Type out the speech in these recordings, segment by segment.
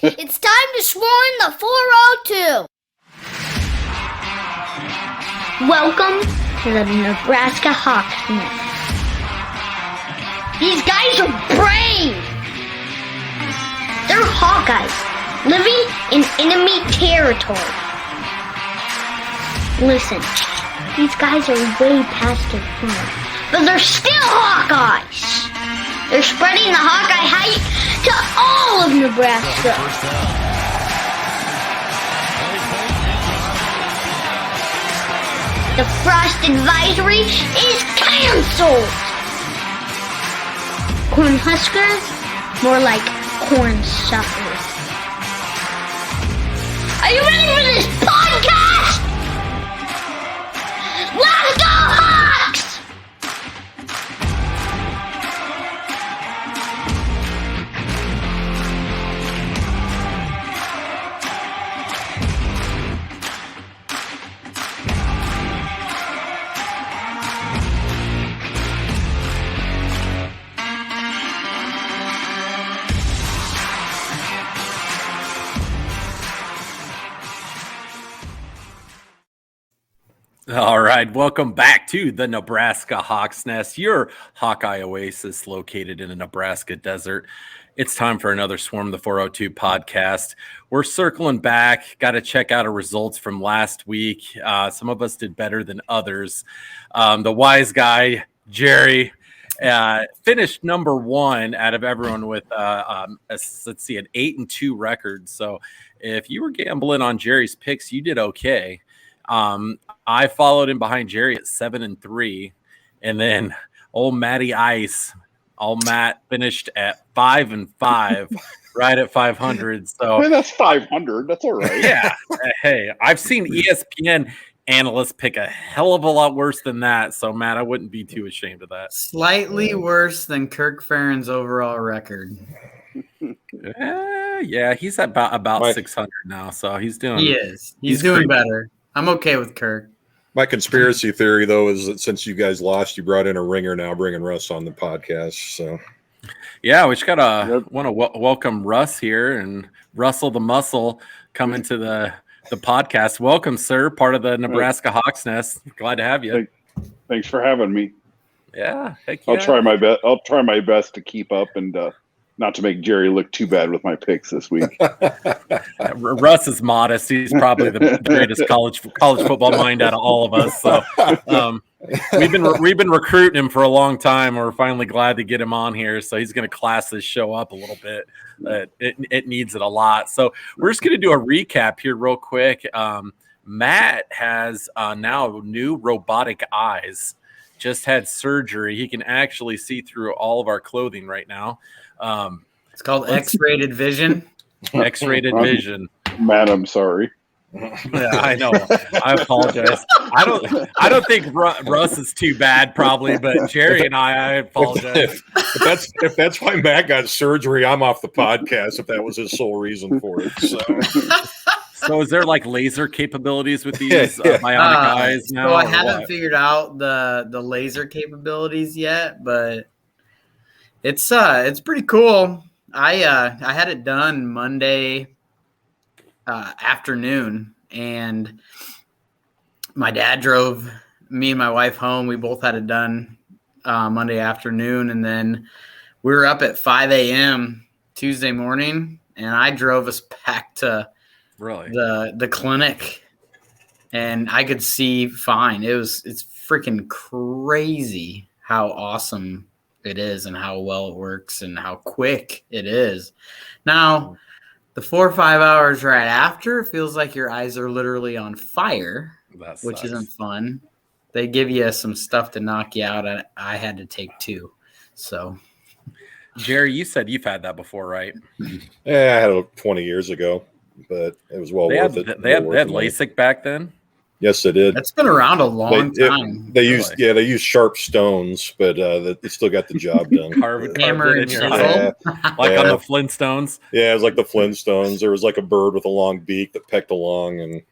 It's time to swarm the 402. Welcome to the Nebraska Hawkeyes. These guys are brave. They're Hawkeyes living in enemy territory. Listen, these guys are way past their prime, but they're still Hawkeyes. They're spreading the Hawkeye hype to all of Nebraska. The frost advisory is canceled. Cornhuskers, more like corn suckers. Are you ready for this podcast? Let's go Hawks! All right, welcome back to the Nebraska Hawk's Nest, your Hawkeye oasis located in the Nebraska desert. It's time for another Swarm the 402 podcast. We're circling back, got to check out our results from last week. Some of us did better than others. The wise guy, Jerry, finished number one out of everyone with, an 8-2 record. So if you were gambling on Jerry's picks, you did okay. I followed him behind Jerry at 7-3, and then old Matty Ice, Matt finished at 5-5, right at 500. So that's 500. That's all right. Yeah. Hey, I've seen ESPN analysts pick a hell of a lot worse than that. So Matt, I wouldn't be too ashamed of that. Slightly worse than Kirk Ferentz overall record. Yeah, he's about 600 now. So he's doing. He is. He's doing better. I'm okay with Kirk. My conspiracy theory, though, is that since you guys lost, you brought in a ringer now, bringing Russ on the podcast. So, yeah, we just gotta want to welcome Russ here and Russell the Muscle coming to the podcast. Welcome, sir. Part of the Nebraska Hawk's Nest. Glad to have you. Thanks for having me. Yeah, heck yeah. I'll try my best. I'll try my best to keep up and not to make Jerry look too bad with my picks this week. Russ is modest. He's probably the greatest college football mind out of all of us. So we've been recruiting him for a long time. We're finally glad to get him on here. So he's going to class this show up a little bit. It needs it a lot. So we're just going to do a recap here real quick. Matt has now new robotic eyes. Just had surgery. He can actually see through all of our clothing right now. It's called X-rated vision. X-rated vision. Matt, I'm sorry. Yeah, I know. I apologize. I don't think Russ is too bad, probably, but Jerry and I apologize. If that's why Matt got surgery, I'm off the podcast. If that was his sole reason for it, So is there like laser capabilities with these bionic eyes now? So I haven't figured out the laser capabilities yet, but it's pretty cool. I had it done Monday afternoon, and my dad drove me and my wife home. We both had it done Monday afternoon, and then we were up at 5 a.m. Tuesday morning, and I drove us back to the clinic, and I could see fine. It's freaking crazy how awesome it is and how well it works and how quick it is. Now, the 4 or 5 hours right after feels like your eyes are literally on fire, which isn't fun. They give you some stuff to knock you out. I had to take 2. So, Jerry, you said you've had that before, right? Yeah, I had it 20 years ago, but it was worth it. They had LASIK back then? Yes, they did. It's been around a long time. They used sharp stones, but they still got the job done. Hammer and chisel. Like on the Flintstones. Yeah, it was like the Flintstones. There was like a bird with a long beak that pecked along, and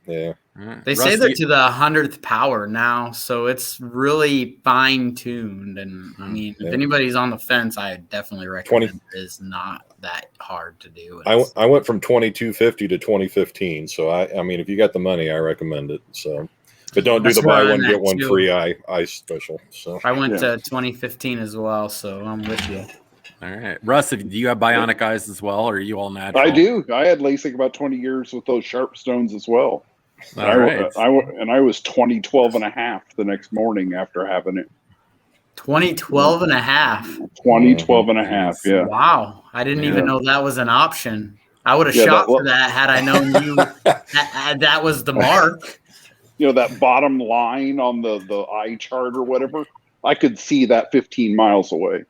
They say they're to the 100th power now, so it's really fine tuned. And I mean, if anybody's on the fence, I definitely recommend it is not that hard to do. I went from 2250 to 2015. So I mean, if you got the money, I recommend it. So, but don't do That's the buy where one I'm get at, one too. free ice special. So I went to 2015 as well, so I'm with you. All right, Russ, do you have bionic eyes as well, or are you all natural? I do. I had LASIK about 20 years with those sharp stones as well. All right. I was 2012 and a half the next morning after having it. 2012 and a half. 2012 and a half, yeah. Wow. I didn't even know that was an option. I would have Yeah, shot for that had I known that was the mark. You know, that bottom line on the eye chart or whatever, I could see that 15 miles away.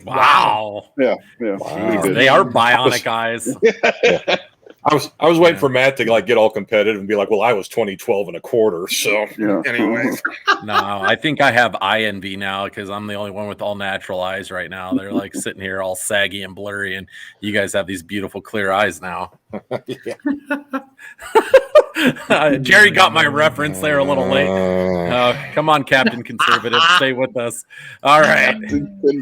Wow. Yeah. Wow. They are bionic eyes. I was waiting for Matt to like get all competitive and be like, well, I was 2012 and a quarter. So anyway. No, I think I have eye envy now because I'm the only one with all natural eyes right now. They're like sitting here all saggy and blurry, and you guys have these beautiful clear eyes now. Jerry got my reference there a little late. Come on, Captain Conservative, stay with us. All right,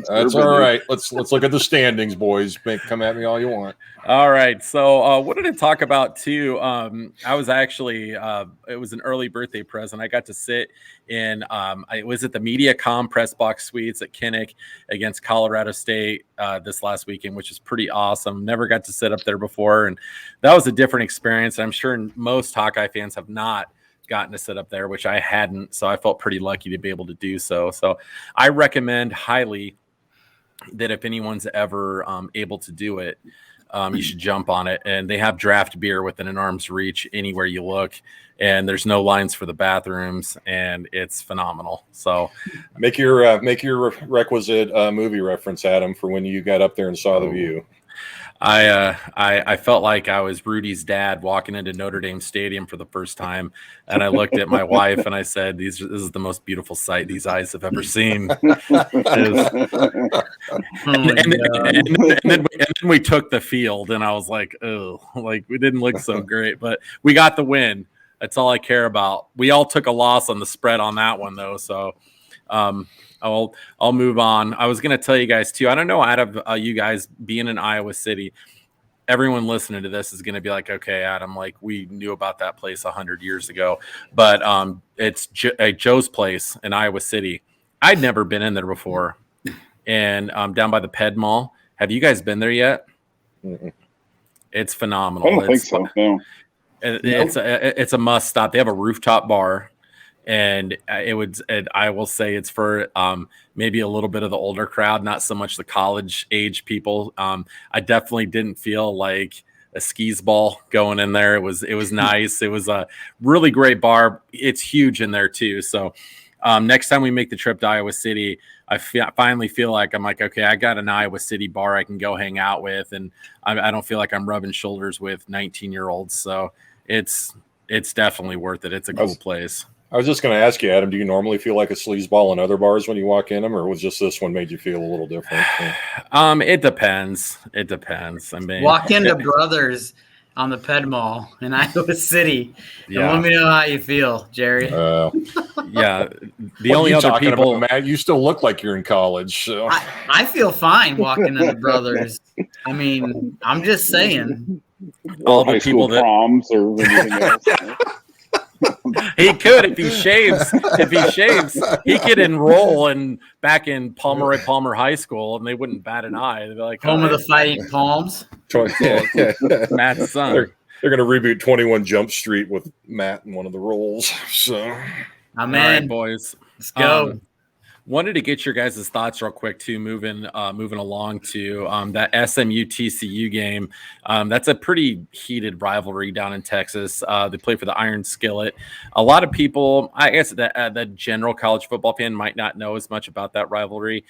that's all right. Let's look at the standings, boys. Come at me all you want. All right. So wanted to talk about too. I was actually it was an early birthday present. I got to sit in I was at the MediaCom press box suites at Kinnick against Colorado State this last weekend, which is pretty awesome. Never got to sit up there before, and that was a different experience. I'm sure most Hawkeye fans have not gotten to sit up there, which I hadn't. So I felt pretty lucky to be able to do so. So I recommend highly that if anyone's ever able to do it, you should jump on it. And they have draft beer within an arm's reach anywhere you look. And there's no lines for the bathrooms, and it's phenomenal. So make your requisite movie reference, Adam, for when you got up there and saw the view. I felt like I was Rudy's dad walking into Notre Dame Stadium for the first time, and I looked at my wife and I said, "This is the most beautiful sight these eyes have ever seen." And then we took the field, and I was like, "Oh, like we didn't look so great, but we got the win. That's all I care about." We all took a loss on the spread on that one, though, so. I'll move on. I was going to tell you guys too. I don't know, out of you guys being in Iowa City, everyone listening to this is going to be like, okay, Adam, like we knew about that place 100 years ago, but it's Joe's place in Iowa City. I'd never been in there before, and down by the Ped Mall. Have you guys been there yet? Mm-mm. I It's phenomenal. don't think so. No. It's a must stop. They have a rooftop bar. And I will say it's for maybe a little bit of the older crowd, not so much the college age people. I definitely didn't feel like a skis ball going in there. It was nice. It was a really great bar. It's huge in there too. So next time we make the trip to Iowa City, I finally feel like I'm like, okay, I got an Iowa City bar I can go hang out with, and I don't feel like I'm rubbing shoulders with 19-year-olds. So it's definitely worth it. It's a cool place. I was just going to ask you, Adam, do you normally feel like a sleazeball in other bars when you walk in them, or was just this one made you feel a little different? It depends. It depends. I mean, walk into Brothers on the Ped Mall in Iowa City. And let me know how you feel, Jerry. Yeah. The only other people, Matt, you still look like you're in college. So I feel fine walking into Brothers. I mean, I'm just saying. All the people that proms or anything else. He could if he shaves. If he shaves, he could enroll back in Palmer High School, and they wouldn't bat an eye. They'd be like, home of the Fighting Palms. Matt's son. They're going to reboot 21 Jump Street with Matt in one of the roles. So, I'm all right, in, boys. Let's go. Wanted to get your guys' thoughts real quick too, moving along to that SMU TCU game. That's a pretty heated rivalry down in Texas. They play for the Iron Skillet. A lot of people, I guess the general college football fan might not know as much about that rivalry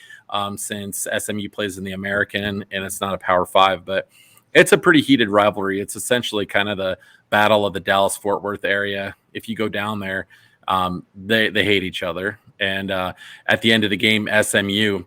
since SMU plays in the American and it's not a Power 5, but it's a pretty heated rivalry. It's essentially kind of the battle of the Dallas-Fort Worth area. If you go down there, they hate each other. And at the end of the game, SMU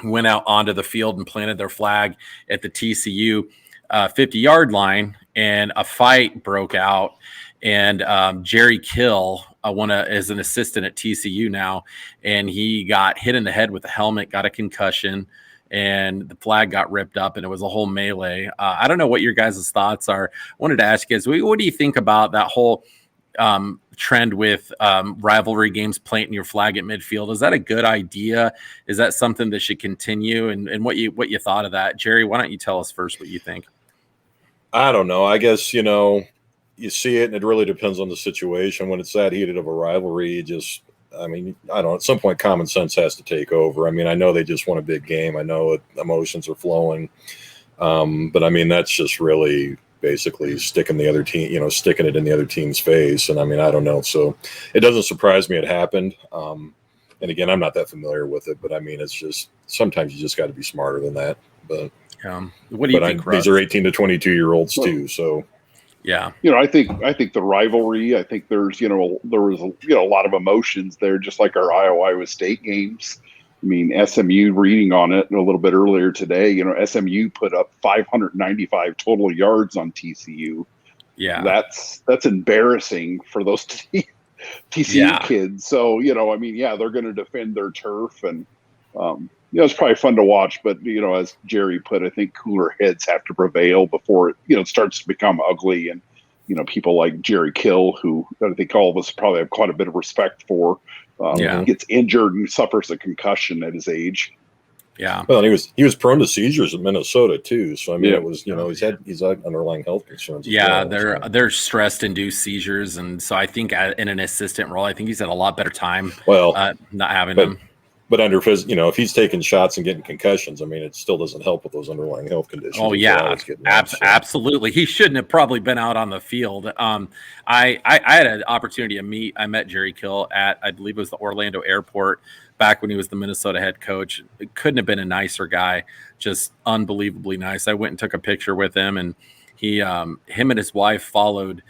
went out onto the field and planted their flag at the TCU 50-yard line, and a fight broke out. And Jerry Kill is an assistant at TCU now, and he got hit in the head with a helmet, got a concussion, and the flag got ripped up, and it was a whole melee. I don't know what your guys' thoughts are. I wanted to ask you guys, what do you think about that whole trend with rivalry games planting your flag at midfield? Is that a good idea? Is that something that should continue? And what you thought of that? Jerry, why don't you tell us first what you think? I don't know. I guess, you see it, and it really depends on the situation. When it's that heated of a rivalry, I don't know. At some point, common sense has to take over. I know they just won a big game. I know emotions are flowing. But that's just really basically sticking the other team, sticking it in the other team's face. And I don't know. So it doesn't surprise me it happened. And again, I'm not that familiar with it, but it's just, sometimes you just got to be smarter than that. But what do you think, these are 18 to 22-year-olds too. So yeah, I think the rivalry, I think there's, there was a lot of emotions there, just like our Iowa State games. SMU, reading on it a little bit earlier today, SMU put up 595 total yards on TCU. Yeah. That's embarrassing for those TCU kids. So, they're going to defend their turf, and, it's probably fun to watch, but, as Jerry put, I think cooler heads have to prevail before it starts to become ugly. And, people like Jerry Kill, who I think all of us probably have quite a bit of respect for, gets injured and suffers a concussion at his age. Yeah. Well, and he was prone to seizures in Minnesota too. So it was, he's had underlying health concerns. Yeah, they're stress-induced seizures, and so I think in an assistant role, I think he's had a lot better time. Not having them. But under his, if he's taking shots and getting concussions, it still doesn't help with those underlying health conditions. Oh yeah, absolutely. He shouldn't have probably been out on the field. I had an opportunity to meet. I met Jerry Kill at, I believe it was the Orlando airport back when he was the Minnesota head coach. It couldn't have been a nicer guy, just unbelievably nice. I went and took a picture with him, and him and his wife followed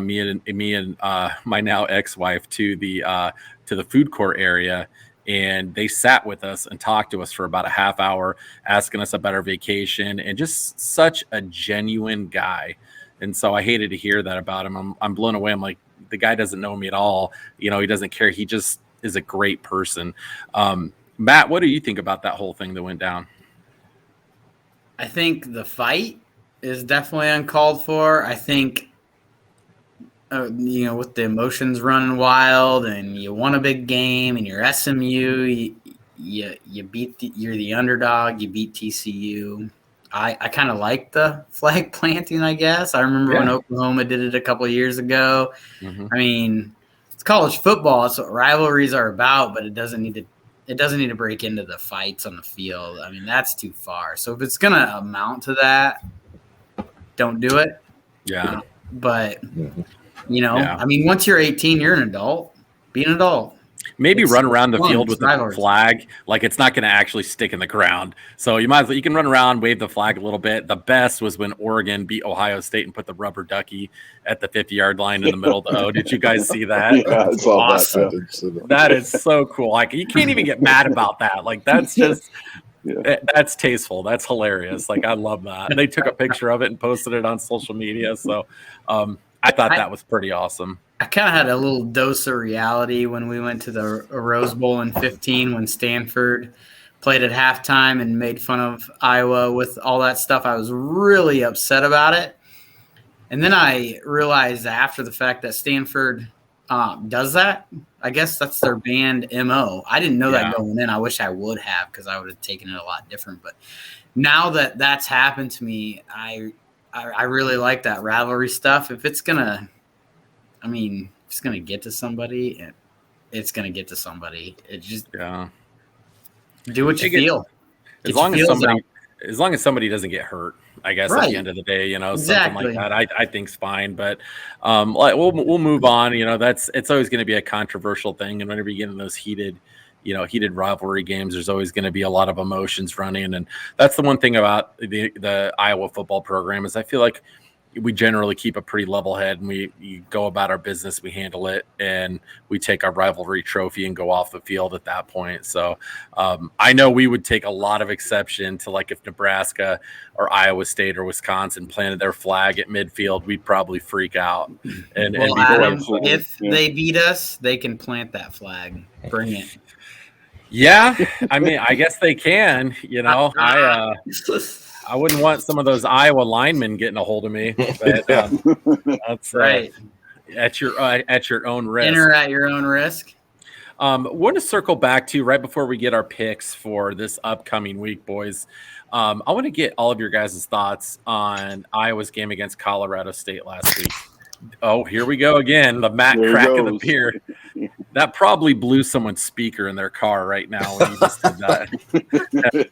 me and my now ex-wife to the food court area. And they sat with us and talked to us for about a half hour, asking us about our vacation, and just such a genuine guy. And so I hated to hear that about him. I'm blown away. I'm like, the guy doesn't know me at all. He doesn't care. He just is a great person. Matt, what do you think about that whole thing that went down? I think the fight is definitely uncalled for. I think with the emotions running wild, and you won a big game, and you're SMU, you're the underdog, you beat TCU. I kind of like the flag planting, I guess. I remember when Oklahoma did it a couple of years ago. Mm-hmm. It's college football. That's what rivalries are about, but it doesn't need to break into the fights on the field. That's too far. So if it's going to amount to that, don't do it. Yeah. But once you're 18, you're an adult. Be an adult. Maybe run around the field with the flag. Like, it's not going to actually stick in the ground. So you can run around, wave the flag a little bit. The best was when Oregon beat Ohio State and put the rubber ducky at the 50-yard line in the middle of the O. Did you guys see that? Yeah, I saw awesome. That is so cool. Like, you can't even get mad about that. Like, that's just that's tasteful. That's hilarious. Like, I love that. And they took a picture of it and posted it on social media. So I thought that was pretty awesome. I kind of had a little dose of reality when we went to the Rose Bowl in 2015 when Stanford played at halftime and made fun of Iowa with all that stuff. I was really upset about it. And then I realized after the fact that Stanford does that. I guess that's their band MO. I didn't know that going in. I wish I would have, because I would have taken it a lot different. But now that that's happened to me, I really like that rivalry stuff. If it's gonna get to somebody, it's gonna get to somebody. It just do what you feel. As long as somebody doesn't get hurt, I guess at the end of the day, something like that, I think's fine. But we'll move on. It's always going to be a controversial thing, and whenever you get in those heated rivalry games, there's always going to be a lot of emotions running, and that's the one thing about the Iowa football program is I feel like we generally keep a pretty level head, and we go about our business, we handle it, and we take our rivalry trophy and go off the field at that point. So I know we would take a lot of exception to, like, if Nebraska or Iowa State or Wisconsin planted their flag at midfield, we'd probably freak out. And Adam, if they beat us, they can plant that flag. Bring it. Yeah, I mean, I guess they can. I wouldn't want some of those Iowa linemen getting a hold of me, but that's right at your own risk. Enter at your own risk. Want to circle back to right before we get our picks for this upcoming week, boys. I want to get all of your guys' thoughts on Iowa's game against Colorado State last week. Oh, here we go again. The Matt crack of the beer. That probably blew someone's speaker in their car right now when you just did that.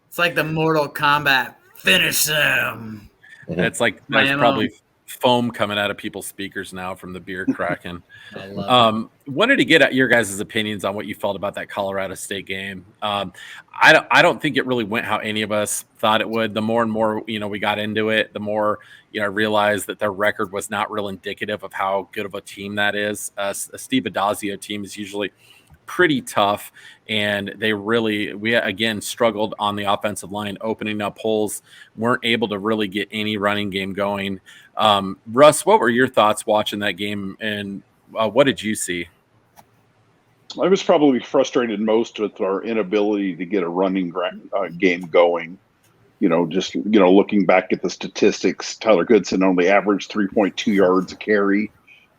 It's like the Mortal Kombat finish them. It's like there's probably foam coming out of people's speakers now from the beer cracking. I love it. Wanted to get at your guys' opinions on what you felt about that Colorado State game. I don't think it really went how any of us thought it would. The more and more we got into it, the more I realized that their record was not real indicative of how good of a team that is. A Steve Adazio team is usually pretty tough, and we again struggled on the offensive line, opening up holes, weren't able to really get any running game going. Russ, what were your thoughts watching that game, and what did you see? I was probably frustrated most with our inability to get a running game going. Looking back at the statistics, Tyler Goodson only averaged 3.2 yards a carry.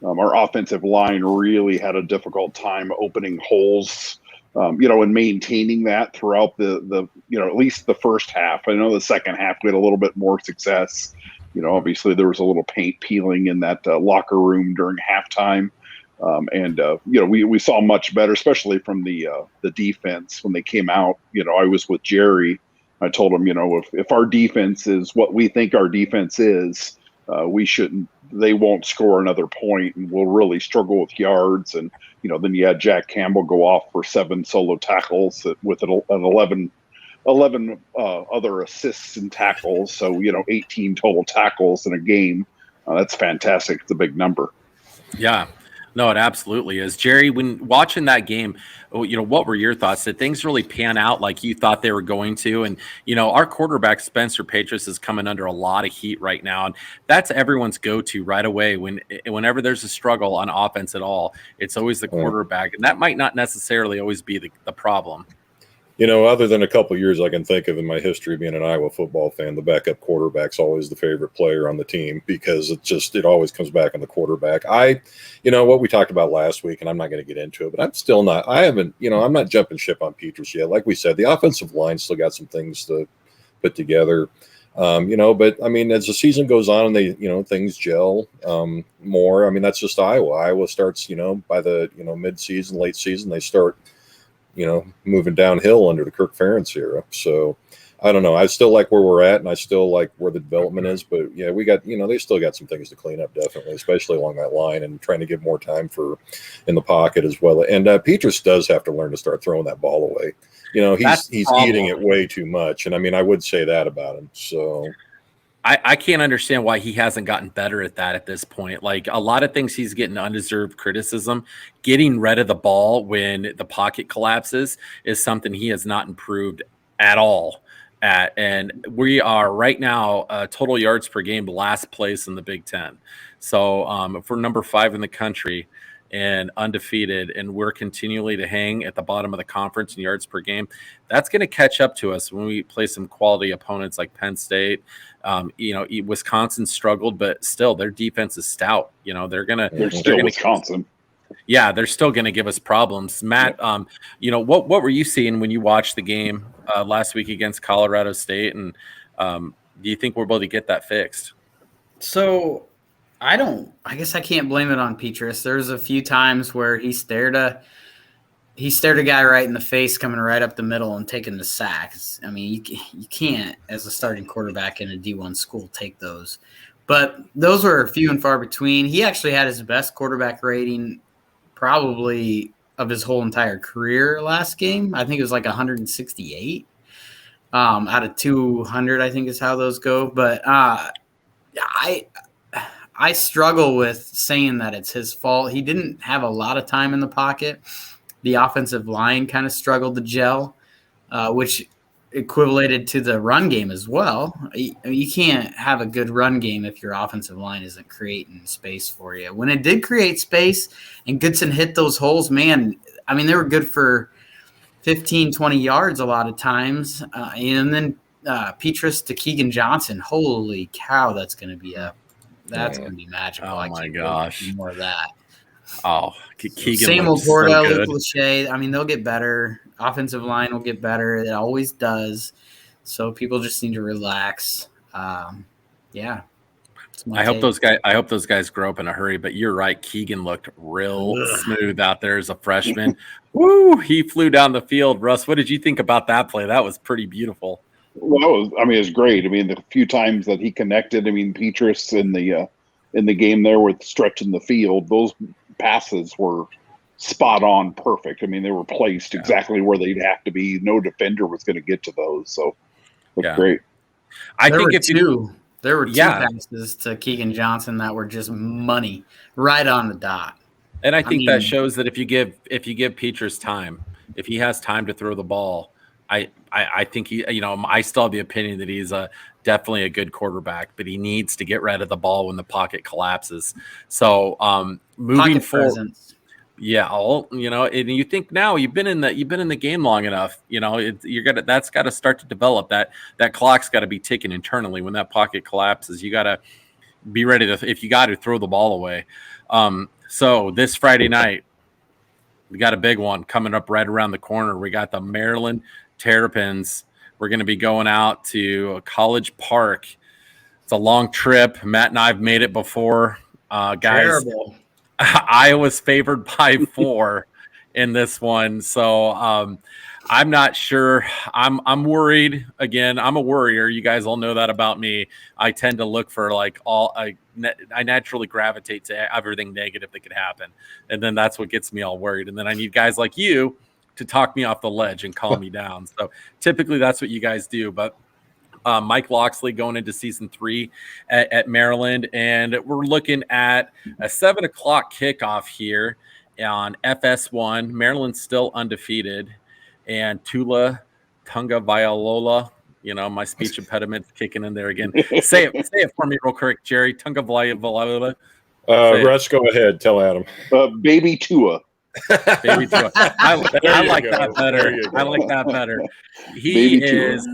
Our offensive line really had a difficult time opening holes, and maintaining that throughout the at least the first half. I know the second half we had a little bit more success. Obviously there was a little paint peeling in that locker room during halftime. We saw much better, especially from the defense when they came out. I was with Jerry. I told him, if our defense is what we think our defense is, they won't score another point, and we'll really struggle with yards. And, then you had Jack Campbell go off for 7 solo tackles with an 11 other assists and tackles. So, 18 total tackles in a game. That's fantastic. It's a big number. Yeah. No, it absolutely is. Jerry, when watching that game, what were your thoughts? Did things really pan out like you thought they were going to? And, our quarterback, Spencer Petras, is coming under a lot of heat right now. And that's everyone's go-to right away. Whenever there's a struggle on offense at all, it's always the quarterback. And that might not necessarily always be the problem. Other than a couple of years I can think of in my history being an Iowa football fan, the backup quarterback's always the favorite player on the team because it always comes back on the quarterback. What we talked about last week, and I'm not going to get into it, but I'm not jumping ship on Petras yet. Like we said, the offensive line still got some things to put together. But I mean, as the season goes on and they, things gel more. I mean, that's just Iowa. Iowa starts, by the, mid-season, late season, they start, moving downhill under the Kirk Ferentz era. So I don't know. I still like where we're at, and I still like where the development is. But yeah, we got, they still got some things to clean up, definitely, especially along that line and trying to get more time in the pocket as well. And Petras does have to learn to start throwing that ball away. He's eating it way too much. And I mean, I would say that about him. So I can't understand why he hasn't gotten better at that at this point. Like a lot of things, he's getting undeserved criticism. Getting rid of the ball when the pocket collapses is something he has not improved at all at. And we are right now total yards per game last place in the Big Ten. So if we're number 5 in the country and undefeated, and we're continually to hang at the bottom of the conference in yards per game, that's going to catch up to us when we play some quality opponents like Penn State. Wisconsin struggled, but still their defense is stout. They're still Wisconsin. Yeah, they're still going to give us problems. Matt, what were you seeing when you watched the game last week against Colorado State, and do you think we're able to get that fixed? So I guess I can't blame it on Petras. There's a few times where he stared a guy right in the face coming right up the middle and taking the sacks. I mean, you can't, as a starting quarterback in a D1 school, take those. But those were few and far between. He actually had his best quarterback rating probably of his whole entire career last game. I think it was like 168 out of 200, I think is how those go. But I struggle with saying that it's his fault. He didn't have a lot of time in the pocket. The offensive line kind of struggled to gel, which equivalated to the run game as well. You can't have a good run game if your offensive line isn't creating space for you. When it did create space and Goodson hit those holes, man, I mean, they were good for 15, 20 yards a lot of times. And then Petrus to Keegan Johnson. Holy cow, that's going to be going to be magical. Oh, my gosh. More of that. Oh, Keegan Sam looks Laporta, so Luke good. Lachey. I mean, they'll get better. Offensive line will get better. It always does. So people just need to relax. Yeah. I hope those guys grow up in a hurry, but you're right. Keegan looked real smooth out there as a freshman. Woo! He flew down the field. Russ, what did you think about that play? That was pretty beautiful. Well, it's great. I mean, the few times that he connected, I mean, Petrus in the game there with stretching the field, those passes were spot on, perfect. I mean, they were placed exactly where they'd have to be. No defender was going to get to those, so looked great. There were two passes to Keegan Johnson that were just money, right on the dot. And I think that shows that if you give Petrus time, if he has time to throw the ball, I think he, I still have the opinion that he's definitely a good quarterback, but he needs to get rid of the ball when the pocket collapses. So moving forward, and you think now you've been in the game long enough, that's got to start to develop. That clock's got to be ticking internally when that pocket collapses. You got to be ready if you got to throw the ball away. So this Friday night, we got a big one coming up right around the corner. We got the Maryland Terrapins. We're going to be going out to College Park. It's a long trip. Matt and I have made it before. Guys, terrible. Iowa's favored by 4 in this one. So I'm not sure. I'm worried. Again, I'm a worrier. You guys all know that about me. I tend to look for I naturally gravitate to everything negative that could happen. And then that's what gets me all worried. And then I need guys like you to talk me off the ledge and calm me down. So typically that's what you guys do. But Mike Loxley going into season 3 at Maryland. And we're looking at a 7:00 kickoff here on FS1. Maryland's still undefeated. And Tula Tungavailoa, my speech impediment's kicking in there again. Say it for me real quick, Jerry. Tungavailoa. Russ, go ahead. Tell Adam. Baby Tua. Baby Tua. I like that better. I like that better. He is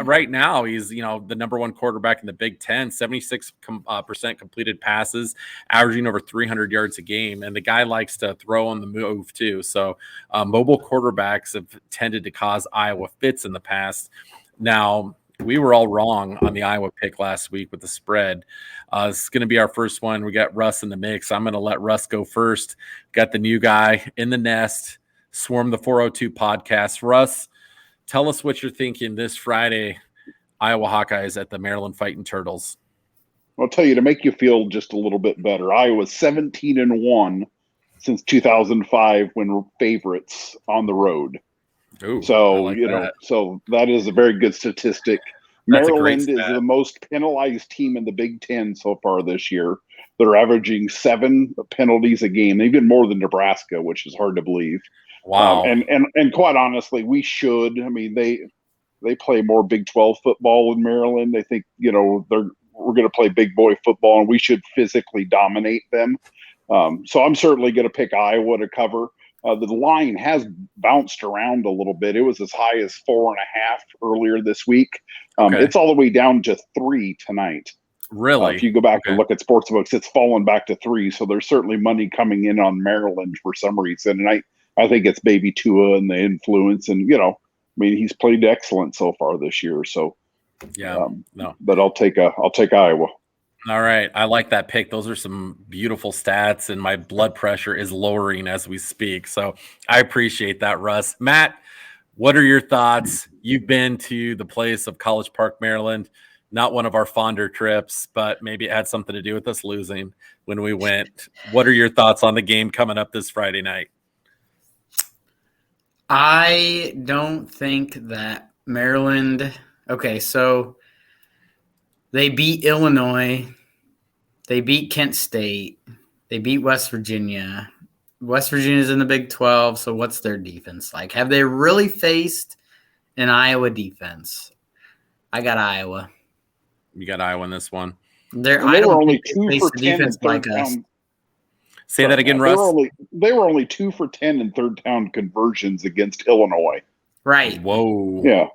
right now. He's the number 1 quarterback in the Big Ten. 76% completed passes, averaging over 300 yards a game. And the guy likes to throw on the move too. So mobile quarterbacks have tended to cause Iowa fits in the past. Now we were all wrong on the Iowa pick last week with the spread. This is going to be our first one. We got Russ in the mix. I'm going to let Russ go first. Got the new guy in the nest, Swarm the 402 podcast. Russ, tell us what you're thinking this Friday, Iowa Hawkeyes at the Maryland Fighting Turtles. I'll tell you, to make you feel just a little bit better, Iowa's 17-1 since 2005 when we're favorites on the road. Ooh, so so that is a very good statistic. Maryland is the most penalized team in the Big Ten so far this year. They're averaging 7 penalties a game, even more than Nebraska, which is hard to believe. Wow. And quite honestly, we should. I mean, they play more Big 12 football in Maryland. They think we're going to play big boy football, and we should physically dominate them. So I'm certainly going to pick Iowa to cover. The line has bounced around a little bit. It was as high as 4.5 earlier this week. It's all the way down to 3 tonight. Really? If you go back and look at sportsbooks, it's fallen back to 3. So there's certainly money coming in on Maryland for some reason. And I think it's Baby Tua and the influence. And, he's played excellent so far this year. So, but I'll take Iowa. All right. I like that pick. Those are some beautiful stats, and my blood pressure is lowering as we speak. So I appreciate that, Russ. Matt, what are your thoughts? You've been to the place of College Park, Maryland. Not one of our fonder trips, but maybe it had something to do with us losing when we went. What are your thoughts on the game coming up this Friday night? I don't think that Maryland – okay, so they beat Illinois. They beat Kent State. They beat West Virginia. West Virginia's in the Big 12, so what's their defense like? Have they really faced an Iowa defense? I got Iowa. You got Iowa in this one. They were only 2 for 10 in third down. Say that again, Russ. They were only 2 for 10 in third down conversions against Illinois. Right. Whoa. Yeah.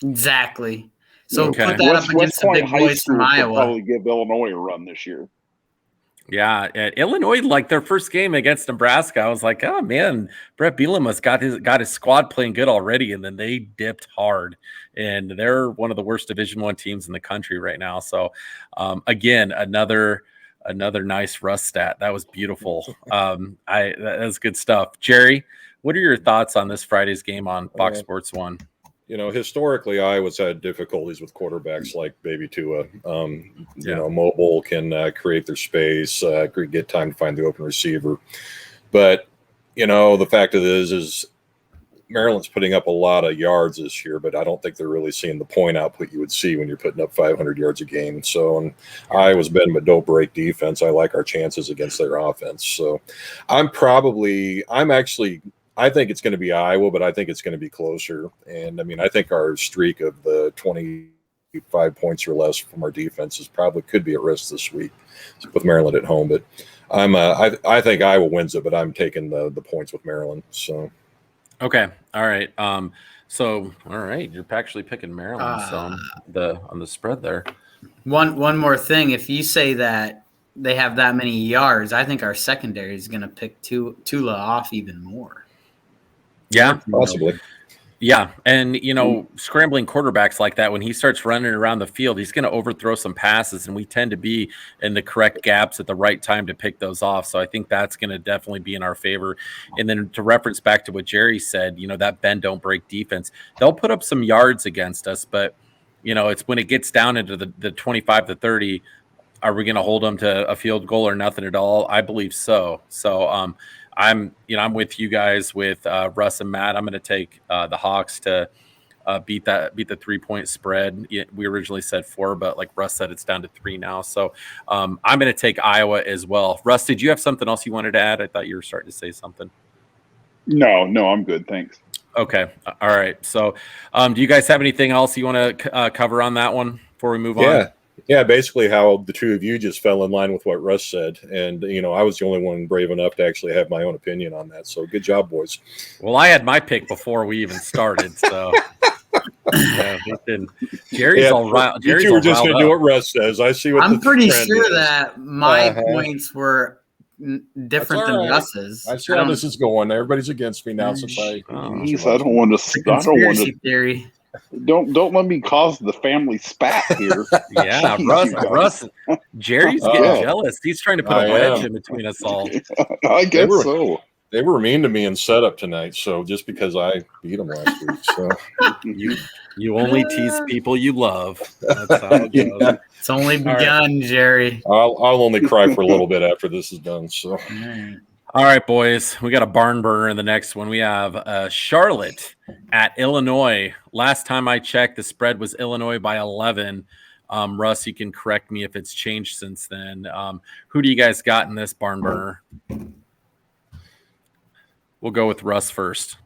Exactly. So Okay. put that up against the Point big High boys School from could Iowa. probably give Illinois a run this year. Yeah, Illinois, like their first game against Nebraska, I was like, oh man, Brett Bielema has got his squad playing good already, and then they dipped hard, and they're one of the worst Division I teams in the country right now. So, again, another nice Russ stat. That was beautiful. That's good stuff. Jerry, what are your thoughts on this Friday's game on Fox Sports 1? Historically, Iowa's had difficulties with quarterbacks like Baby Tua. Mobile can create their space, get time to find the open receiver. But, the fact of it is Maryland's putting up a lot of yards this year, but I don't think they're really seeing the point output you would see when you're putting up 500 yards a game. So, and Iowa's been a don't break defense. I like our chances against their offense. So I think it's going to be Iowa, but I think it's going to be closer. And I think our streak of the 25 points or less from our defense could be at risk this week with Maryland at home. But I think Iowa wins it, but I'm taking the points with Maryland. So, okay, all right. All right, you're actually picking Maryland on the spread there. One more thing, if you say that they have that many yards, I think our secondary is going to pick Tula off even more. Yeah, possibly. Yeah, and scrambling quarterbacks like that, when he starts running around the field, he's going to overthrow some passes, and we tend to be in the correct gaps at the right time to pick those off. So I think that's going to definitely be in our favor. And then to reference back to what Jerry said, that bend don't break defense, they'll put up some yards against us, but it's when it gets down into the 25 to 30. Are we going to hold them to a field goal or nothing at all? I believe so. So I'm with you guys with Russ and Matt. I'm going to take the Hawks to beat the 3-point spread. We originally said 4, but like Russ said, it's down to 3 now. So I'm going to take Iowa as well. Russ, did you have something else you wanted to add? I thought you were starting to say something. No, I'm good. Thanks. Okay. All right. So do you guys have anything else you want to cover on that one before we move on? Yeah, basically how the two of you just fell in line with what Russ said. And, I was the only one brave enough to actually have my own opinion on that. So good job, boys. Well, I had my pick before we even started. So, Jerry's all right. You two were just going to do what Russ says. I see what I'm pretty sure is. that my points were different than Russ's. I see how this is going. Everybody's against me now since I don't want to. Conspiracy theory. Don't let me cause the family spat here. Yeah, Russ, Jerry's getting jealous. He's trying to put a wedge in between us all. I guess so. They were mean to me in setup tonight, so just because I beat them last week. So you only tease people you love. That's how it goes. It's only begun, Jerry. I'll only cry for a little bit after this is done. So. All right, boys, we got a barn burner in the next one. We have Charlotte at Illinois. Last time I checked, the spread was Illinois by 11. Russ, you can correct me if it's changed since then. Who do you guys got in this barn burner? We'll go with Russ first.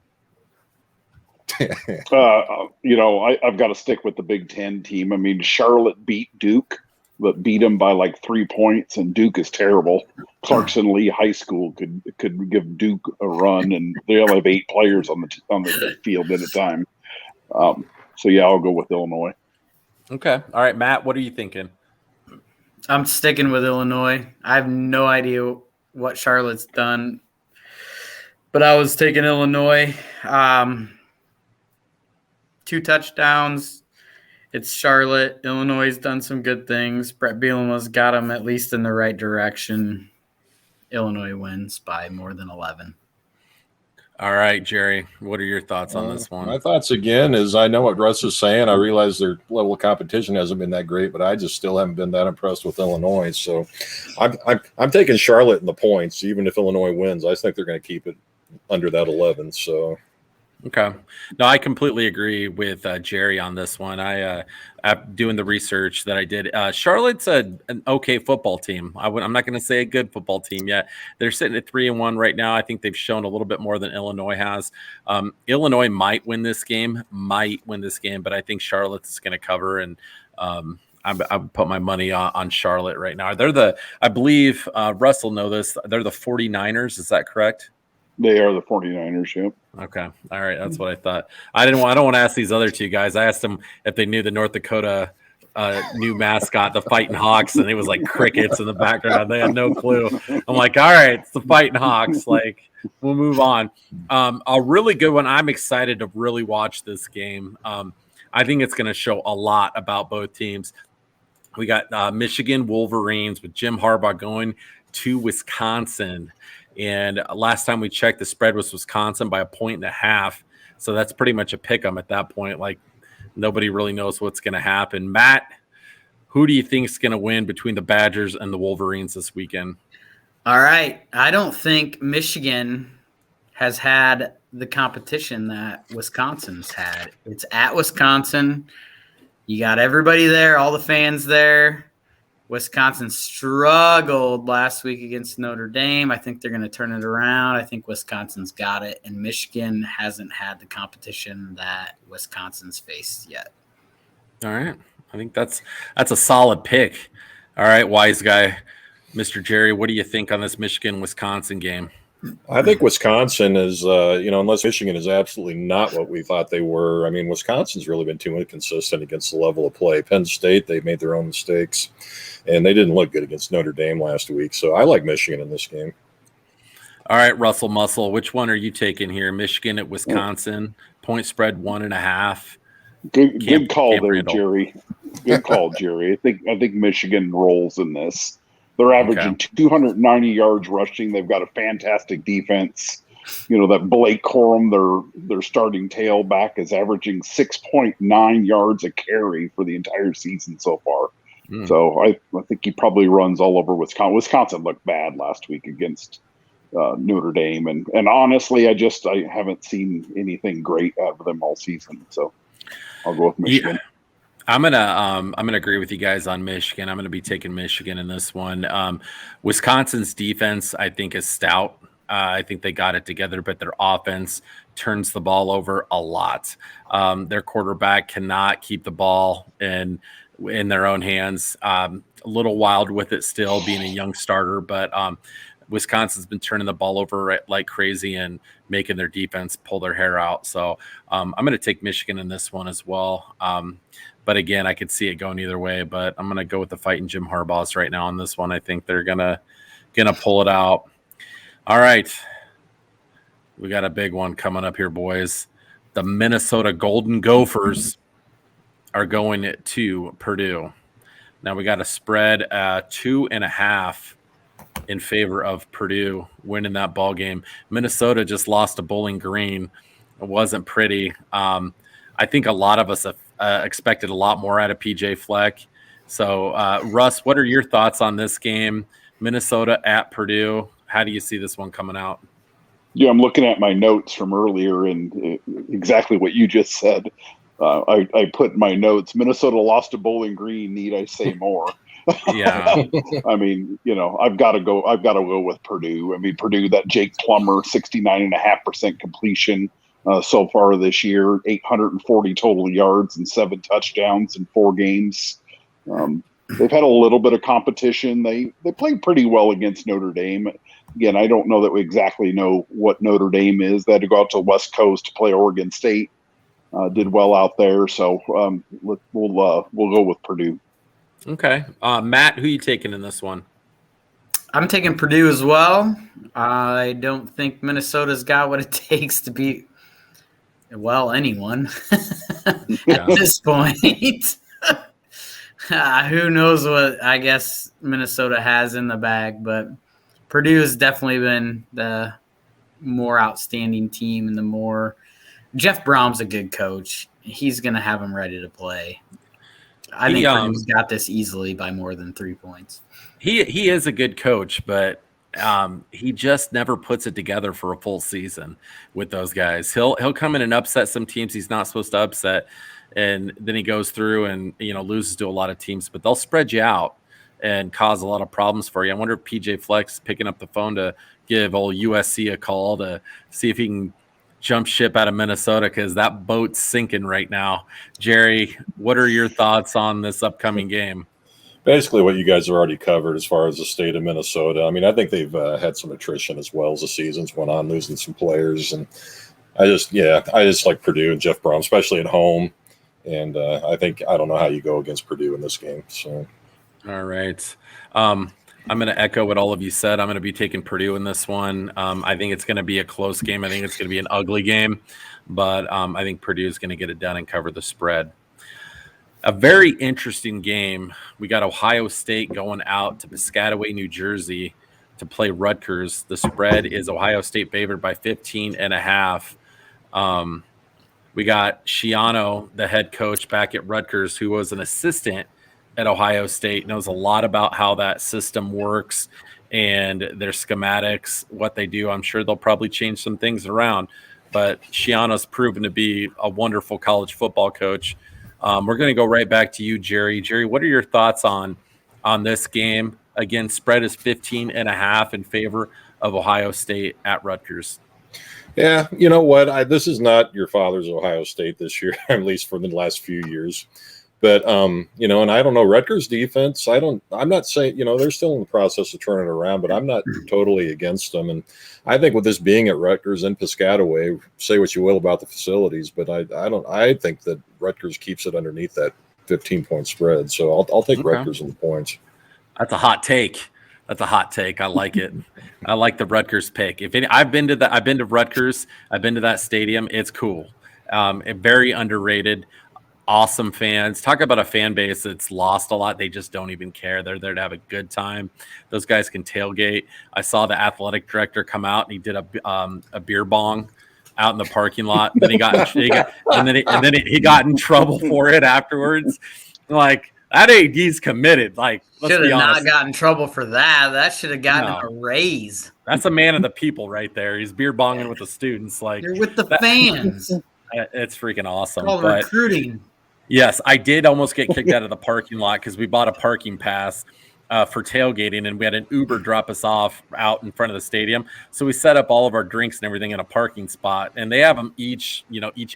I've got to stick with the Big Ten team. I mean, Charlotte beat Duke, but beat them by like 3 points, and Duke is terrible. Clarkson Lee High School could give Duke a run, and they only have 8 players on the field at a time. I'll go with Illinois. Okay. All right, Matt, what are you thinking? I'm sticking with Illinois. I have no idea what Charlotte's done, but I was taking Illinois. 2 touchdowns. It's Charlotte. Illinois has done some good things. Brett Bielema's got them at least in the right direction. Illinois wins by more than 11. All right, Jerry, what are your thoughts on this one? My thoughts, again, is I know what Russ is saying. I realize their level of competition hasn't been that great, but I just still haven't been that impressed with Illinois. So I'm taking Charlotte in the points, even if Illinois wins. I think they're going to keep it under that 11. So. Okay. No, I completely agree with Jerry on this one. I'm doing the research that I did. Charlotte's an okay football team. I'm not going to say a good football team yet. They're sitting at 3-1 right now. I think they've shown a little bit more than Illinois has. Illinois might win this game, but I think Charlotte's going to cover, and I put my money on Charlotte right now. I believe Russ will know this. They're the 49ers. Is that correct? They are the 49ers, yep. Okay. All right. That's what I thought. I don't want to ask these other two guys. I asked them if they knew the North Dakota new mascot, the Fighting Hawks, and it was like crickets in the background. They had no clue. I'm like, all right, it's the Fighting Hawks. Like, we'll move on. A really good one. I'm excited to really watch this game. I think it's going to show a lot about both teams. We got Michigan Wolverines with Jim Harbaugh going to Wisconsin. And last time we checked, the spread was Wisconsin by 1.5. So that's pretty much a pick 'em at that point. Like, nobody really knows what's going to happen. Matt, who do you think is going to win between the Badgers and the Wolverines this weekend? All right. I don't think Michigan has had the competition that Wisconsin's had. It's at Wisconsin. You got everybody there, all the fans there. Wisconsin struggled last week against Notre Dame. I think they're going to turn it around. I think Wisconsin's got it, and Michigan hasn't had the competition that Wisconsin's faced yet. All right. I think that's a solid pick. All right, wise guy. Mr. Jerry, what do you think on this Michigan-Wisconsin game? I think Wisconsin is, unless Michigan is absolutely not what we thought they were. I mean, Wisconsin's really been too inconsistent against the level of play. Penn State, they've made their own mistakes, and they didn't look good against Notre Dame last week. So I like Michigan in this game. All right, Russell Muscle, which one are you taking here? Michigan at Wisconsin, point spread 1.5. Good call there, Jerry. Good call, Jerry. I think Michigan rolls in this. They're averaging 290 yards rushing. They've got a fantastic defense. You know, that Blake Corum, their starting tailback, is averaging 6.9 yards a carry for the entire season so far. So I think he probably runs all over Wisconsin. Wisconsin looked bad last week against Notre Dame. And honestly, I haven't seen anything great out of them all season. So I'll go with Michigan. Yeah. I'm gonna agree with you guys on Michigan. I'm gonna be taking Michigan in this one. Wisconsin's defense, I think, is stout. I think they got it together, but their offense turns the ball over a lot. Their quarterback cannot keep the ball in their own hands. A little wild with it still, being a young starter, but Wisconsin's been turning the ball over like crazy and making their defense pull their hair out. So I'm going to take Michigan in this one as well. But again, I could see it going either way, but I'm going to go with the Fighting Jim Harbaughs right now on this one. I think they're gonna pull it out. All right. We got a big one coming up here, boys. The Minnesota Golden Gophers are going to Purdue. Now we got a spread 2.5 in favor of Purdue winning that ball game. Minnesota just lost to Bowling Green. It wasn't pretty. I think a lot of us have expected a lot more out of PJ Fleck. So, Russ, what are your thoughts on this game? Minnesota at Purdue. How do you see this one coming out? Yeah, I'm looking at my notes from earlier and exactly what you just said. I put in my notes, Minnesota lost to Bowling Green. Need I say more? Yeah. I mean, I've got to go with Purdue. I mean, Purdue, that Jake Plummer, 69.5% completion so far this year, 840 total yards and 7 touchdowns in 4 games. They've had a little bit of competition. They played pretty well against Notre Dame. Again, I don't know that we exactly know what Notre Dame is. They had to go out to the West Coast to play Oregon State. Did well out there, so we'll go with Purdue. Okay, Matt, who are you taking in this one? I'm taking Purdue as well. I don't think Minnesota's got what it takes to beat, anyone at this point. Who knows what I guess Minnesota has in the bag, but Purdue has definitely been the more outstanding team and the more – Jeff Brom's a good coach. He's going to have them ready to play. I think Purdue's got this easily by more than 3 points. He is a good coach, but he just never puts it together for a full season with those guys. He'll come in and upset some teams he's not supposed to upset, and then he goes through and loses to a lot of teams. But they'll spread you out and cause a lot of problems for you. I wonder if PJ Fleck's picking up the phone to give old USC a call to see if he can jump ship out of Minnesota, because that boat's sinking right now. Jerry, what are your thoughts on this upcoming game? Basically what you guys have already covered as far as the state of Minnesota. I mean, I think they've had some attrition as well as the seasons went on, losing some players. And I just like Purdue and Jeff Brom, especially at home. And I don't know how you go against Purdue in this game. So, all right. I'm going to echo what all of you said. I'm going to be taking Purdue in this one. I think it's going to be a close game. I think it's going to be an ugly game, but I think Purdue is going to get it done and cover the spread. A very interesting game. We got Ohio State going out to Piscataway, New Jersey to play Rutgers. The spread is Ohio State favored by 15.5. We got Schiano, the head coach back at Rutgers, who was an assistant at Ohio State, knows a lot about how that system works and their schematics, what they do. I'm sure they'll probably change some things around, but Schiano's proven to be a wonderful college football coach. We're going to go right back to you, Jerry. Jerry, what are your thoughts on this game? Again, spread is 15.5 in favor of Ohio State at Rutgers. Yeah, you know what? This is not your father's Ohio State this year, at least for the last few years. But, and I don't know, Rutgers defense, I'm not saying, they're still in the process of turning it around, but I'm not totally against them. And I think with this being at Rutgers and Piscataway, say what you will about the facilities, but I think that Rutgers keeps it underneath that 15-point spread. So I'll take Rutgers in the points. That's a hot take. I like it. I like the Rutgers pick. I've been to Rutgers. I've been to that stadium. It's cool. Very underrated. Awesome fans. Talk about a fan base that's lost a lot. They just don't even care. They're there to have a good time. Those guys can tailgate. I saw the athletic director come out and he did a beer bong out in the parking lot. Then he got in trouble for it afterwards. Like, that AD's committed. Like, should have not gotten in trouble for that. That should have gotten him a raise. That's a man of the people right there. He's beer bonging with the students. Like, you're with the fans. It's freaking awesome. Called recruiting. Yes, I did almost get kicked out of the parking lot because we bought a parking pass for tailgating, and we had an Uber drop us off out in front of the stadium. So we set up all of our drinks and everything in a parking spot, and they have them each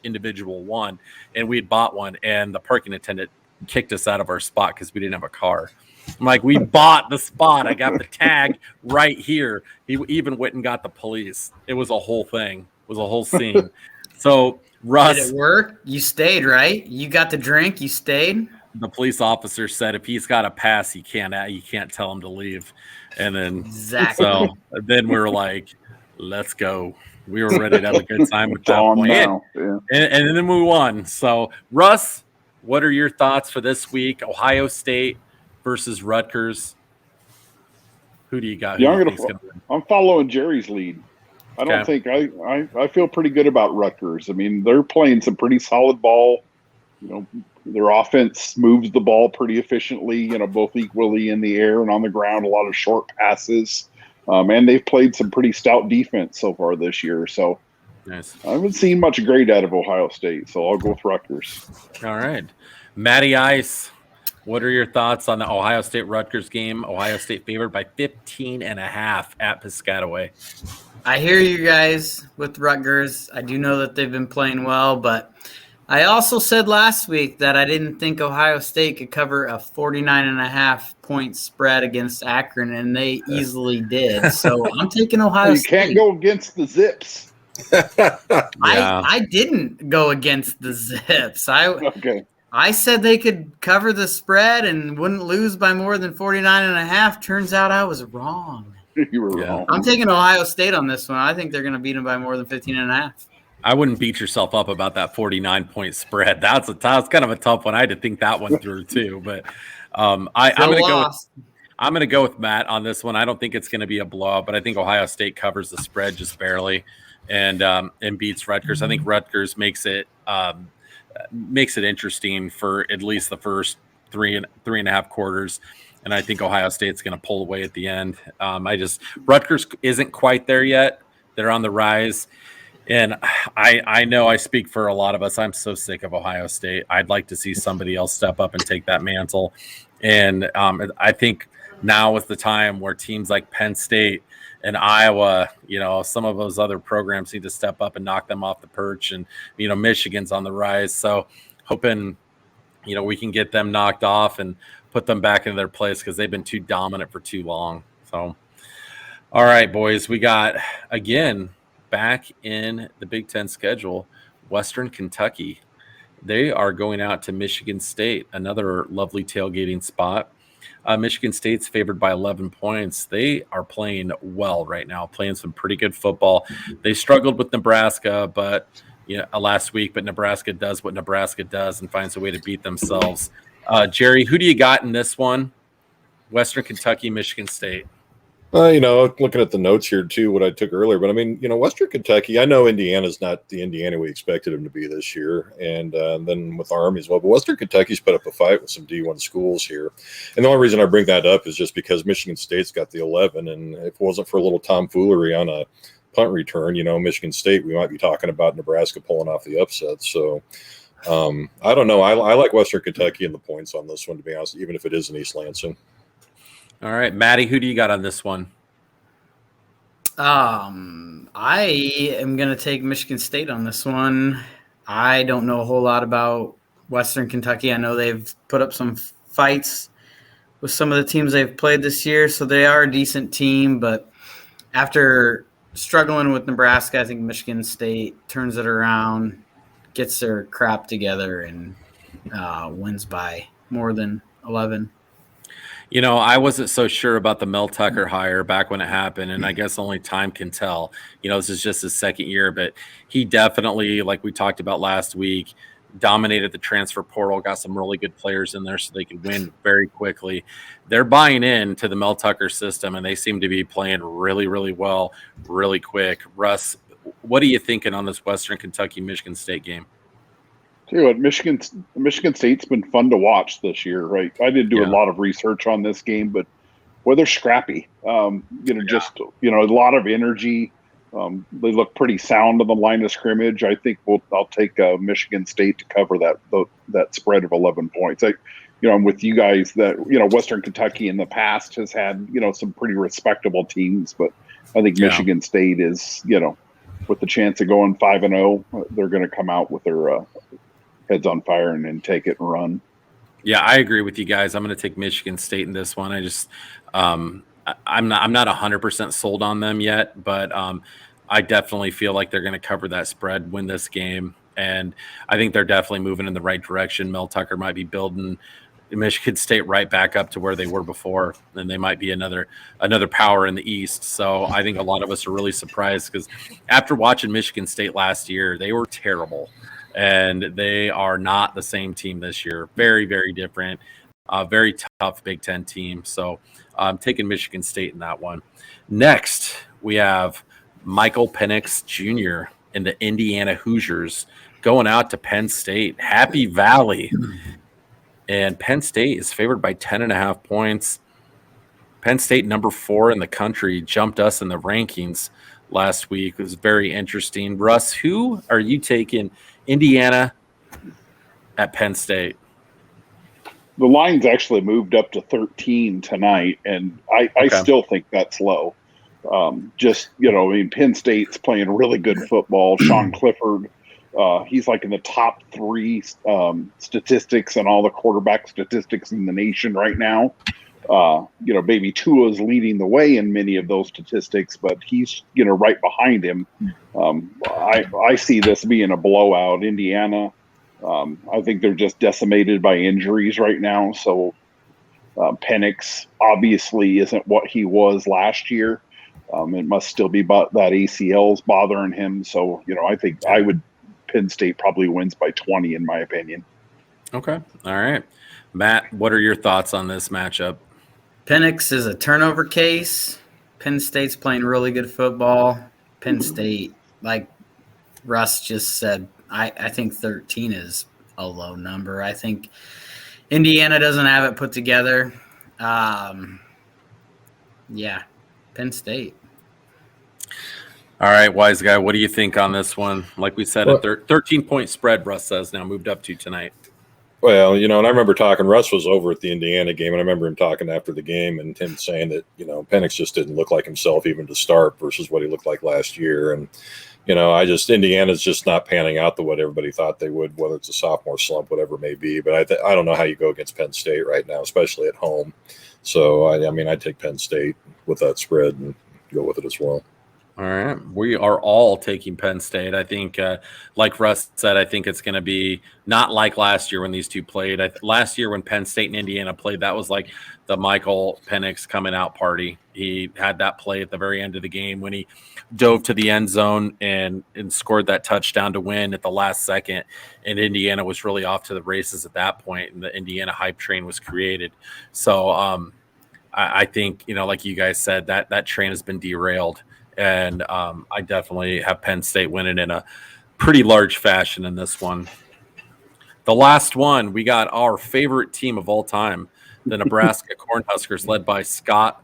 individual one. And we had bought one, and the parking attendant kicked us out of our spot because we didn't have a car. I'm like, we bought the spot. I got the tag right here. He even went and got the police. It was a whole thing. It was a whole scene. So Russ, did it work? You stayed, right? You got the drink. You stayed. The police officer said if he's got a pass, you can't tell him to leave. And then So then we were like, let's go. We were ready to have a good time at that point. And then we won. So Russ, what are your thoughts for this week? Ohio State versus Rutgers. Who do you got? Yeah, I'm following Jerry's lead. I don't think I feel pretty good about Rutgers. I mean, they're playing some pretty solid ball. Their offense moves the ball pretty efficiently, both equally in the air and on the ground, a lot of short passes. And they've played some pretty stout defense so far this year. So nice. I haven't seen much great out of Ohio State, so I'll go with Rutgers. All right. Matty Ice, what are your thoughts on the Ohio State-Rutgers game? Ohio State favored by 15.5 at Piscataway. I hear you guys with Rutgers. I do know that they've been playing well, but I also said last week that I didn't think Ohio State could cover a 49.5-point spread against Akron, and they easily did. So I'm taking Ohio State. You can't go against the Zips. I didn't go against the Zips. I said they could cover the spread and wouldn't lose by more than 49.5. Turns out I was wrong. You were wrong. I'm taking Ohio State on this one. I think they're going to beat them by more than 15.5. I wouldn't beat yourself up about that 49-point spread. That's kind of a tough one. I had to think that one through too. But I'm going to go with Matt on this one. I don't think it's going to be a blowout, but I think Ohio State covers the spread just barely and beats Rutgers. I think Rutgers makes it interesting for at least the first three and a half quarters. And I think Ohio State's going to pull away at the end. Rutgers isn't quite there yet. They're on the rise. And I know I speak for a lot of us. I'm so sick of Ohio State. I'd like to see somebody else step up and take that mantle. And I think now is the time where teams like Penn State and Iowa, some of those other programs need to step up and knock them off the perch. And, Michigan's on the rise. So hoping, we can get them knocked off and put them back in their place because they've been too dominant for too long. So, all right, boys, we got, again, back in the Big Ten schedule, Western Kentucky. They are going out to Michigan State, another lovely tailgating spot. Michigan State's favored by 11 points. They are playing well right now, playing some pretty good football. They struggled with Nebraska, but last week. But Nebraska does what Nebraska does and finds a way to beat themselves. Jerry, who do you got in this one? Western Kentucky, Michigan State. Looking at the notes here too, what I took earlier, but I mean, Western Kentucky, I know Indiana's not the Indiana we expected them to be this year, and then with Army as well, but Western Kentucky's put up a fight with some D1 schools here. And the only reason I bring that up is just because Michigan State's got the 11, and if it wasn't for a little tomfoolery on a punt return, Michigan State, we might be talking about Nebraska pulling off the upset. So I don't know. I like Western Kentucky and the points on this one, to be honest, even if it is in East Lansing. All right, Maddie, who do you got on this one? I am going to take Michigan State on this one. I don't know a whole lot about Western Kentucky. I know they've put up some fights with some of the teams they've played this year, so they are a decent team. But after struggling with Nebraska, I think Michigan State turns it around, gets their crap together, and wins by more than 11. I wasn't so sure about the Mel Tucker hire back when it happened, and I guess only time can tell. This is just his second year, but he definitely, like we talked about last week, dominated the transfer portal, got some really good players in there so they could win very quickly. They're buying into the Mel Tucker system, and they seem to be playing really, really well, really quick. Russ, what are you thinking on this Western Kentucky-Michigan State game? Tell you what, Michigan State's been fun to watch this year, right? I didn't do a lot of research on this game, but they're scrappy. Just a lot of energy. They look pretty sound on the line of scrimmage. I think I'll take Michigan State to cover that spread of 11 points. I'm with you guys that Western Kentucky in the past has had some pretty respectable teams, but I think Michigan State is with the chance of going 5-0, they're going to come out with their heads on fire and then take it and run. Yeah, I agree with you guys. I'm going to take Michigan State in this one. I just I'm not 100% sold on them yet, but I definitely feel like they're going to cover that spread, win this game, and I think they're definitely moving in the right direction. Mel Tucker might be building Michigan State right back up to where they were before, and they might be another power in the East. So I think a lot of us are really surprised because after watching Michigan State last year, they were terrible. And they are not the same team this year. Very, very different. Very tough Big Ten team. So I'm taking Michigan State in that one. Next, we have Michael Penix Jr. and the Indiana Hoosiers going out to Penn State. Happy Valley. And Penn State is favored by 10.5 points. Penn State, number 4 in the country, jumped us in the rankings last week. It was very interesting. Russ, who are you taking? Indiana at Penn State. The line's actually moved up to 13 tonight, and I still think that's low. Penn State's playing really good football. Sean Clifford, he's like in the top 3 statistics and all the quarterback statistics in the nation right now. Baby Tua is leading the way in many of those statistics, but he's, right behind him. I see this being a blowout. Indiana, I think they're just decimated by injuries right now. So Penix obviously isn't what he was last year. It must still be that ACL's bothering him. So, I think Penn State probably wins by 20 in my opinion. Okay. All right. Matt, what are your thoughts on this matchup? Penix is a turnover case. Penn State's playing really good football. Penn State, like Russ just said, I think 13 is a low number. I think Indiana doesn't have it put together. Penn State. All right, wise guy, what do you think on this one? Like we said, a 13-point spread, Russ says, now moved up to tonight. Well, and I remember Russ was over at the Indiana game, and I remember him talking after the game and him saying that, Penix just didn't look like himself even to start versus what he looked like last year. And, Indiana's just not panning out the what everybody thought they would, whether it's a sophomore slump, whatever it may be. But I don't know how you go against Penn State right now, especially at home. So, I'd take Penn State with that spread and go with it as well. All right. We are all taking Penn State. I think, like Russ said, I think it's going to be not like last year when these two played. Last year when Penn State and Indiana played, that was like the Michael Penix coming out party. He had that play at the very end of the game when he dove to the end zone and scored that touchdown to win at the last second. And Indiana was really off to the races at that point, and the Indiana hype train was created. So I think, like you guys said, that train has been derailed. And I definitely have Penn State winning in a pretty large fashion in this one. The last one, we got our favorite team of all time, the Nebraska Cornhuskers, led by Scott.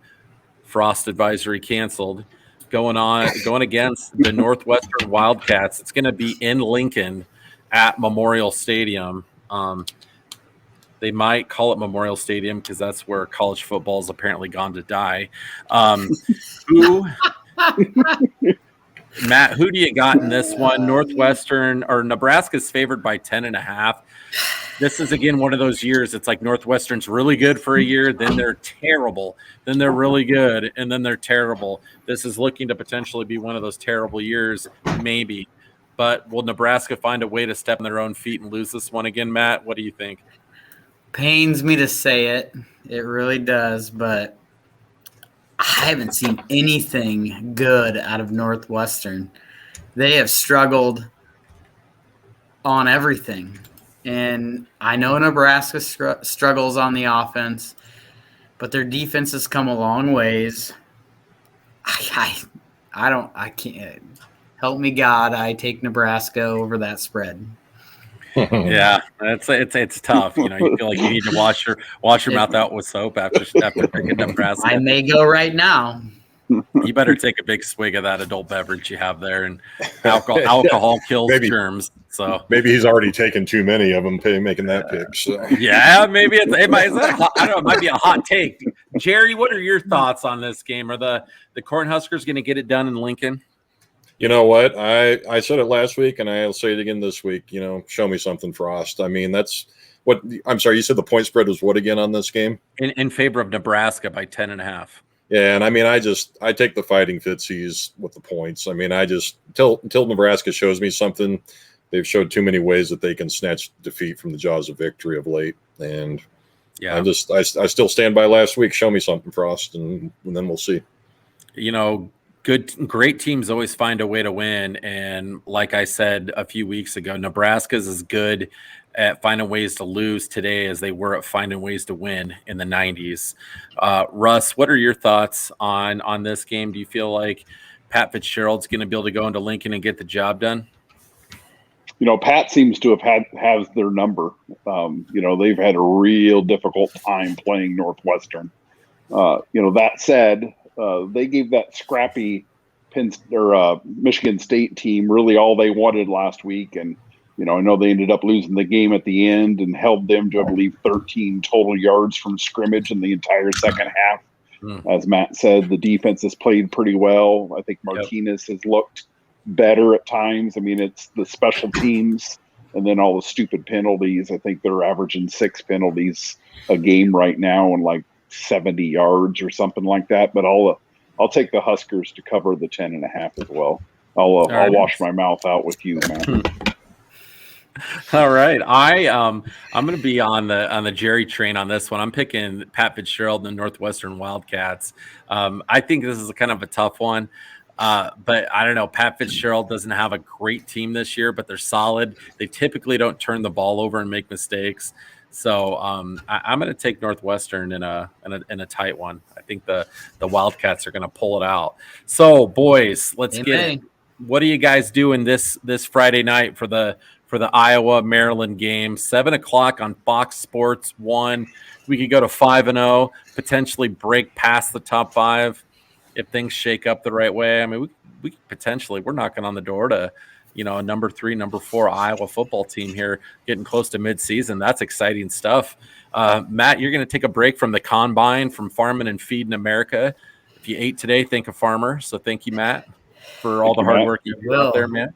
Frost advisory canceled. Going against the Northwestern Wildcats. It's going to be in Lincoln at Memorial Stadium. They might call it Memorial Stadium because that's where college football has apparently gone to die. Matt, who do you got in this one? Northwestern or Nebraska's favored by 10.5. This is, again, one of those years. It's like Northwestern's really good for a year, then they're terrible, then they're really good, and then they're terrible. This is looking to potentially be one of those terrible years, maybe. But will Nebraska find a way to step on their own feet and lose this one again, Matt? What do you think? Pains me to say it. It really does, but I haven't seen anything good out of Northwestern. They have struggled on everything. And I know Nebraska struggles on the offense, but their defense has come a long ways. I can't. Help me God, I take Nebraska over that spread. Yeah, it's tough. You feel like you need to wash your mouth out with soap after picking Nebraska. I may go right now. You better take a big swig of that adult beverage you have there, and alcohol kills germs. So maybe he's already taken too many of them, making that pick. So yeah, maybe it might be a hot take. Jerry, what are your thoughts on this game? Are the Cornhuskers going to get it done in Lincoln? You know what? I said it last week, and I'll say it again this week. Show me something, Frost. That's what – I'm sorry, you said the point spread was what again on this game? In favor of Nebraska by 10.5. Yeah, and I take the fighting Fitzies with the points. Until Nebraska shows me something, they've showed too many ways that they can snatch defeat from the jaws of victory of late. And yeah, I still stand by last week. Show me something, Frost, and then we'll see. Great teams always find a way to win. And like I said a few weeks ago, Nebraska's as good at finding ways to lose today as they were at finding ways to win in the 90s. Russ, what are your thoughts on this game? Do you feel like Pat Fitzgerald's going to be able to go into Lincoln and get the job done? Pat seems to has their number. They've had a real difficult time playing Northwestern. That said, they gave that scrappy Michigan State team really all they wanted last week. And, I know they ended up losing the game at the end and held them to, I believe, 13 total yards from scrimmage in the entire second half. As Matt said, the defense has played pretty well. I think Martinez has looked better at times. It's the special teams and then all the stupid penalties. I think they're averaging 6 penalties a game right now and like 70 yards or something like that. But I'll take the Huskers to cover the 10.5 as well. I'll wash my mouth out with you, man. All right, I'm going to be on the Jerry train on this one. I'm picking Pat Fitzgerald and the Northwestern Wildcats. I think this is kind of a tough one, but I don't know. Pat Fitzgerald doesn't have a great team this year, but they're solid. They typically don't turn the ball over and make mistakes. So I'm going to take Northwestern in a tight one. I think the Wildcats are going to pull it out. So, boys, let's get it. What are you guys doing this Friday night for the Iowa Maryland game? 7:00 on Fox Sports 1. We could go to 5-0, potentially break past the top 5 if things shake up the right way. We potentially, we're knocking on the door to a number 3, number 4 Iowa football team here, getting close to midseason. That's exciting stuff. Matt, you're going to take a break from the combine, from farming and feeding America. If you ate today, thank a farmer. So thank you, Matt, for all the hard work you do out there, man.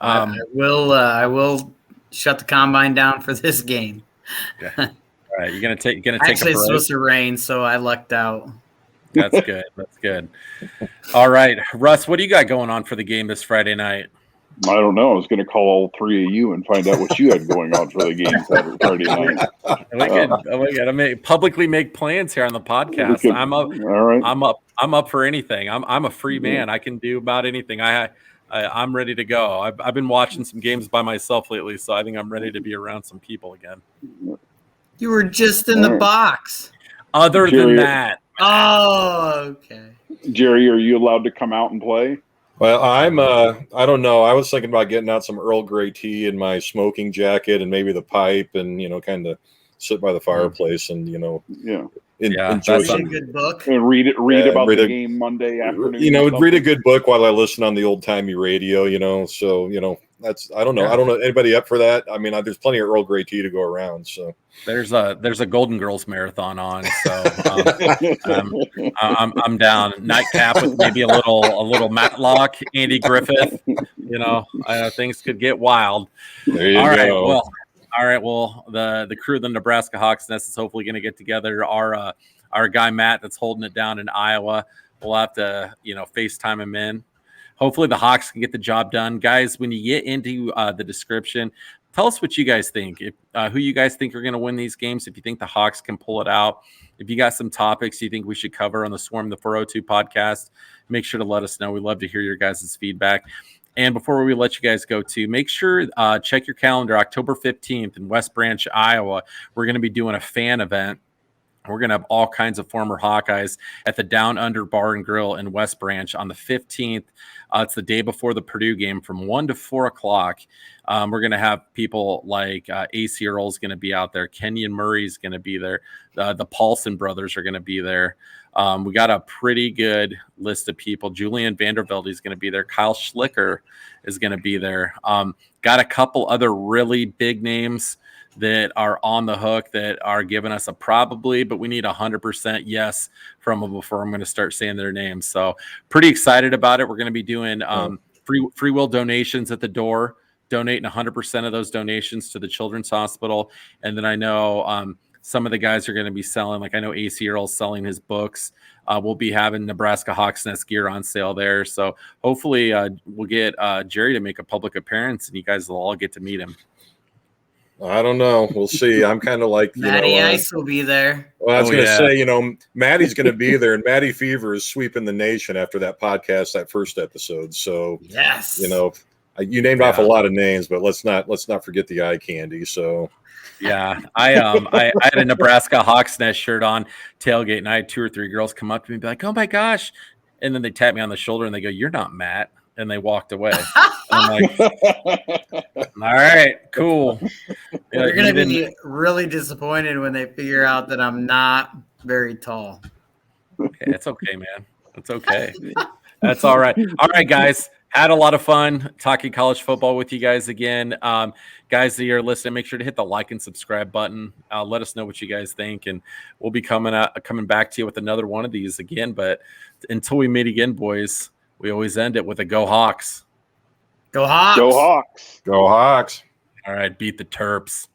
I will shut the combine down for this game. Yeah. All right, you're gonna take Actually, a break. it's supposed to rain, so I lucked out. That's good. That's good. All right, Russ, what do you got going on for the game this Friday night? I don't know. I was going to call all 3 of you and find out what you had going on for the game Saturday, Friday night. I may publicly make plans here on the podcast. I'm up. All right. I'm up for anything. I'm a free man. I can do about anything. I'm ready to go. I've been watching some games by myself lately, so I think I'm ready to be around some people again. You were just in the box. Other than that. Oh, okay. Jerry, are you allowed to come out and play? Well, I don't know. I was thinking about getting out some Earl Grey tea and my smoking jacket and maybe the pipe and, kind of sit by the fireplace and, enjoy some good book. And read about the game Monday afternoon. Read a good book while I listen on the old timey radio, so, that's, I don't know. I don't know anybody up for that. I mean, there's plenty of Earl Grey tea to go around. So there's a Golden Girls marathon on. So I'm down. Nightcap with maybe a little Matlock, Andy Griffith, things could get wild. There you go. All right. Well, the crew of the Nebraska Hawks Nest is hopefully going to get together. Our guy, Matt, that's holding it down in Iowa, we'll have to, FaceTime him in. Hopefully the Hawks can get the job done. Guys, when you get into the description, tell us what you guys think. Who you guys think are going to win these games, if you think the Hawks can pull it out. If you got some topics you think we should cover on the Swarm the 402 podcast, make sure to let us know. We'd love to hear your guys' feedback. And before we let you guys go, make sure check your calendar. October 15th in West Branch, Iowa, we're going to be doing a fan event. We're going to have all kinds of former Hawkeyes at the Down Under Bar and Grill in West Branch on the 15th. It's the day before the Purdue game from 1 to 4 o'clock. We're going to have people like AC Earl's going to be out there. Kenyon Murray's going to be there. The Paulson brothers are going to be there. We got a pretty good list of people. Julian Vandervelde is going to be there. Kyle Schlicker is going to be there. Got a couple other really big names that are on the hook that are giving us a probably, but we need 100% yes from them before I'm going to start saying their names. So pretty excited about it. We're going to be doing free will donations at the door, donating 100% of those donations to the Children's Hospital. And then I know some of the guys are going to be selling, like I know AC Earl's selling his books. We'll be having Nebraska Hawks Nest gear on sale there. So hopefully we'll get Jerry to make a public appearance and you guys will all get to meet him. I don't know. We'll see. I'm kind of like, Matty Ice will be there. Well, I was going to say, Matty's going to be there, and Matty Fever is sweeping the nation after that podcast, that first episode. So, yes, you named off a lot of names, but let's not forget the eye candy. So, yeah, I had a Nebraska Hawks Nest shirt on tailgate, and I had 2 or 3 girls come up to me and be like, "Oh my gosh!" And then they tap me on the shoulder and they go, "You're not Matt." And they walked away. I'm like, all right, cool. They're going to be really disappointed when they figure out that I'm not very tall. Okay, it's okay, man. It's okay. That's all right. All right, guys. Had a lot of fun talking college football with you guys again. Guys that are listening, make sure to hit the like and subscribe button. Let us know what you guys think, and we'll be coming back to you with another one of these again. But until we meet again, boys, we always end it with a Go Hawks. Go Hawks. Go Hawks. Go Hawks. All right, beat the Terps.